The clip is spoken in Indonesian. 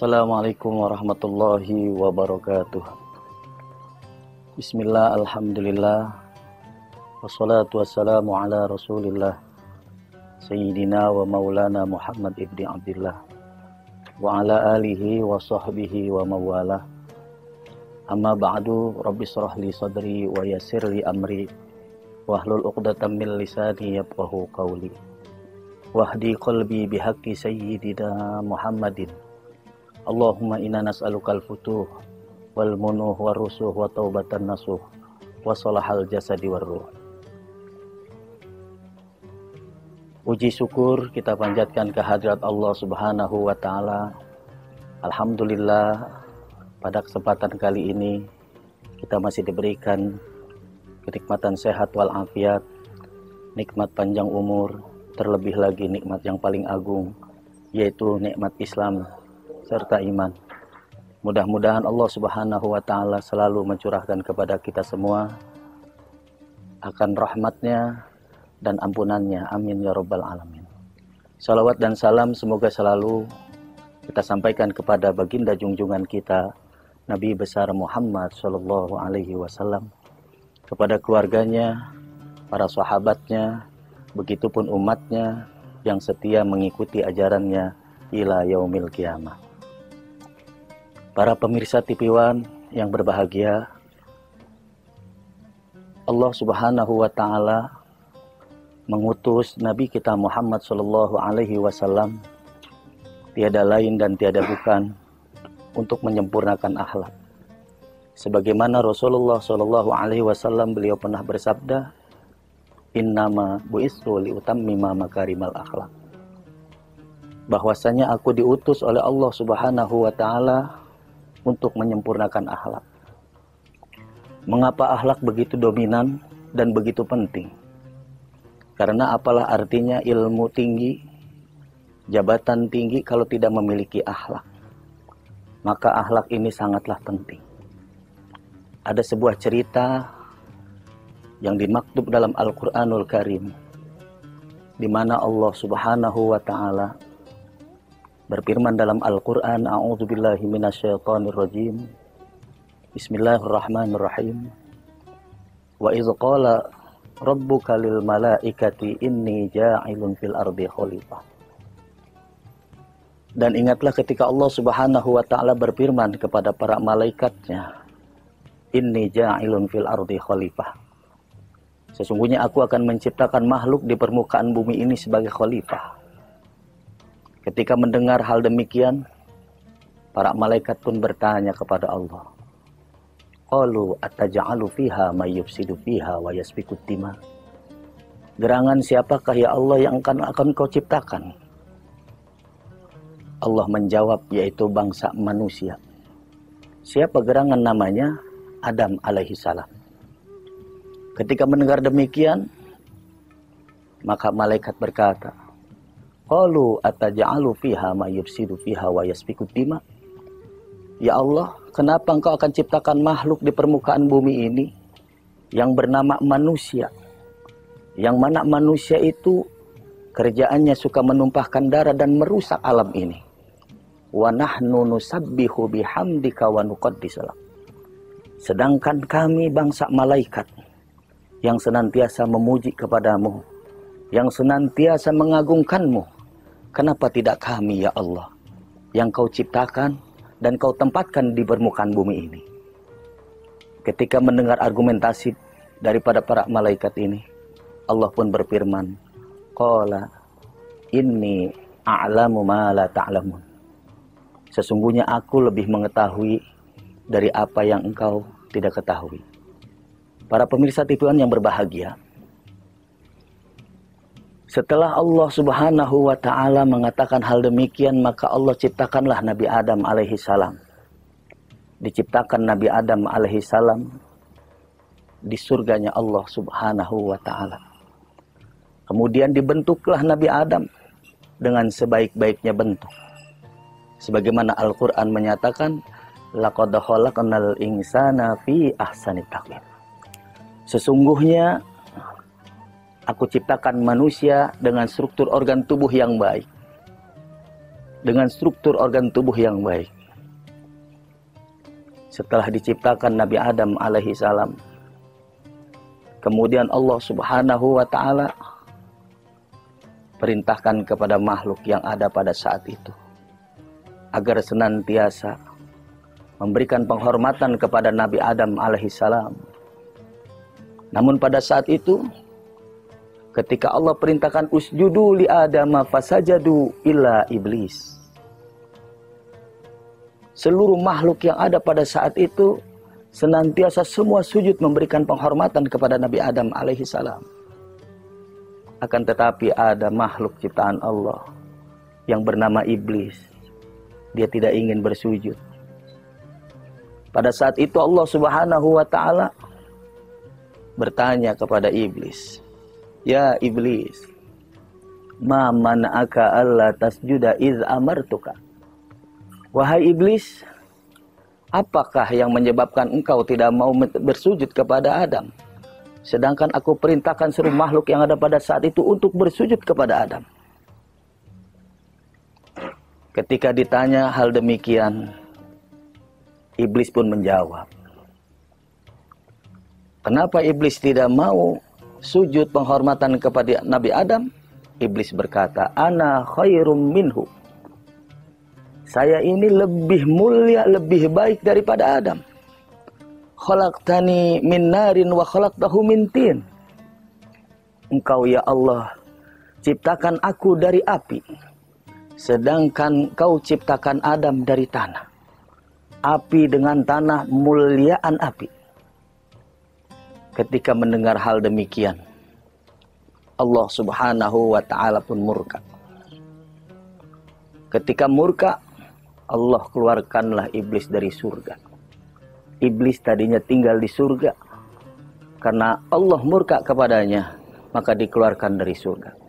Assalamualaikum warahmatullahi wabarakatuh. Bismillah, alhamdulillah, wassalatu wassalamu ala rasulillah Sayyidina wa maulana Muhammad ibni Abdillah wa ala alihi wa sahbihi wa mawalah. Amma ba'du, rabbi shrah li sadri wa yassir li amri wahlul uqdatam min lisani yafqahu qawli wahdi qalbi bihaqqi sayyidina Muhammadin. Allahumma inna nas'alukal futuh wal munuh wa rusuh wa taubatan nasuh wa salahal jasadi war ruh. Puji syukur kita panjatkan kehadirat Allah Subhanahu wa taala. Alhamdulillah, pada kesempatan kali ini kita masih diberikan kenikmatan sehat wal afiat, nikmat panjang umur, terlebih lagi nikmat yang paling agung, yaitu nikmat Islam serta iman. Mudah-mudahan Allah Subhanahu wa taala selalu mencurahkan kepada kita semua akan rahmatnya dan ampunannya. Amin ya rabbal alamin. Salawat dan salam semoga selalu kita sampaikan kepada baginda junjungan kita Nabi besar Muhammad sallallahu alaihi wasallam, kepada keluarganya, para sahabatnya, begitupun umatnya yang setia mengikuti ajarannya ila yaumil qiyamah. Para pemirsa TV One yang berbahagia, Allah Subhanahu wa taala mengutus Nabi kita Muhammad sallallahu alaihi wasallam tiada lain dan tiada bukan untuk menyempurnakan akhlak. Sebagaimana Rasulullah sallallahu alaihi wasallam beliau pernah bersabda, "Innama bu'istu liutammima makarimal akhlak." Bahwasanya aku diutus oleh Allah Subhanahu wa taala untuk menyempurnakan akhlak. Mengapa akhlak begitu dominan dan begitu penting? Karena apalah artinya ilmu tinggi, jabatan tinggi kalau tidak memiliki akhlak. Maka akhlak ini sangatlah penting. Ada sebuah cerita yang dimaktub dalam Al-Quranul Karim, di mana Allah Subhanahu wa ta'ala berfirman dalam Al-Quran, a'udzubillahi minasyaitonirrajim, bismillahirrahmanirrahim, wa idh qala rabbuka lil malaikati inni ja'ilun fil ardi khalifah. Dan ingatlah ketika Allah Subhanahu wa ta'ala berfirman kepada para malaikatnya, inni ja'ilun fil ardi khalifah. Sesungguhnya aku akan menciptakan makhluk di permukaan bumi ini sebagai khalifah. Ketika mendengar hal demikian, para malaikat pun bertanya kepada Allah, qalu ataj'alu fiha may yufsidu fiha wa yasfiku dima. Gerangan siapakah ya Allah yang akan kau ciptakan? Allah menjawab, yaitu bangsa manusia. Siapa gerangan namanya? Adam alaihi salam. Ketika mendengar demikian, maka malaikat berkata, qalu ataj'alu fiha may yufsidu fiha wa yasfiku dima. Ya Allah, kenapa engkau akan ciptakan makhluk di permukaan bumi ini yang bernama manusia, yang mana manusia itu kerjaannya suka menumpahkan darah dan merusak alam ini. Wa nahnu nusabbihu bihamdika wa nuqaddis lak. Sedangkan kami bangsa malaikat yang senantiasa memuji kepadamu, yang senantiasa mengagungkanmu, kenapa tidak kami ya Allah yang kau ciptakan dan kau tempatkan di permukaan bumi ini? Ketika mendengar argumentasi daripada para malaikat ini, Allah pun berfirman, qala inni a'lamu ma la ta'lamun. Sesungguhnya aku lebih mengetahui dari apa yang engkau tidak ketahui. Para pemirsa TV One yang berbahagia, setelah Allah Subhanahu wa ta'ala mengatakan hal demikian, maka Allah ciptakanlah Nabi Adam alaihi salam. Diciptakan Nabi Adam alaihi salam di surganya Allah Subhanahu wa ta'ala. Kemudian dibentuklah Nabi Adam dengan sebaik-baiknya bentuk. Sebagaimana Al-Quran menyatakan, laqad khalaqnal insana fi ahsani taqwim. Sesungguhnya aku ciptakan manusia dengan struktur organ tubuh yang baik. dengan struktur organ tubuh yang baik. Setelah diciptakan Nabi Adam alaihi salam, kemudian Allah Subhanahu wa ta'ala perintahkan kepada makhluk yang ada pada saat itu agar senantiasa memberikan penghormatan kepada Nabi Adam alaihi salam. Namun pada saat itu, ketika Allah perintahkan usjudu li Adama fasajadu illa iblis, seluruh makhluk yang ada pada saat itu senantiasa semua sujud memberikan penghormatan kepada Nabi Adam alaihi salam. Akan tetapi ada makhluk ciptaan Allah yang bernama iblis. Dia tidak ingin bersujud. Pada saat itu Allah Subhanahu wa ta'ala bertanya kepada iblis, "Ya iblis, ma mana'aka alla tasjuda iz amartuka?" Wahai iblis, apakah yang menyebabkan engkau tidak mau bersujud kepada Adam, sedangkan aku perintahkan seluruh makhluk yang ada pada saat itu untuk bersujud kepada Adam? Ketika ditanya hal demikian, iblis pun menjawab. Kenapa iblis tidak mau sujud penghormatan kepada Nabi Adam? Iblis berkata, "Ana khairum minhu." Saya ini lebih mulia, lebih baik daripada Adam. Khalaqtani min narin wa khalaqtahu min tin. Engkau ya Allah ciptakan aku dari api, sedangkan kau ciptakan Adam dari tanah. Api dengan tanah, muliaan api. Ketika mendengar hal demikian, Allah Subhanahu wa ta'ala pun murka. Ketika murka, Allah keluarkanlah iblis dari surga. Iblis tadinya tinggal di surga. Karena Allah murka kepadanya, maka dikeluarkan dari surga.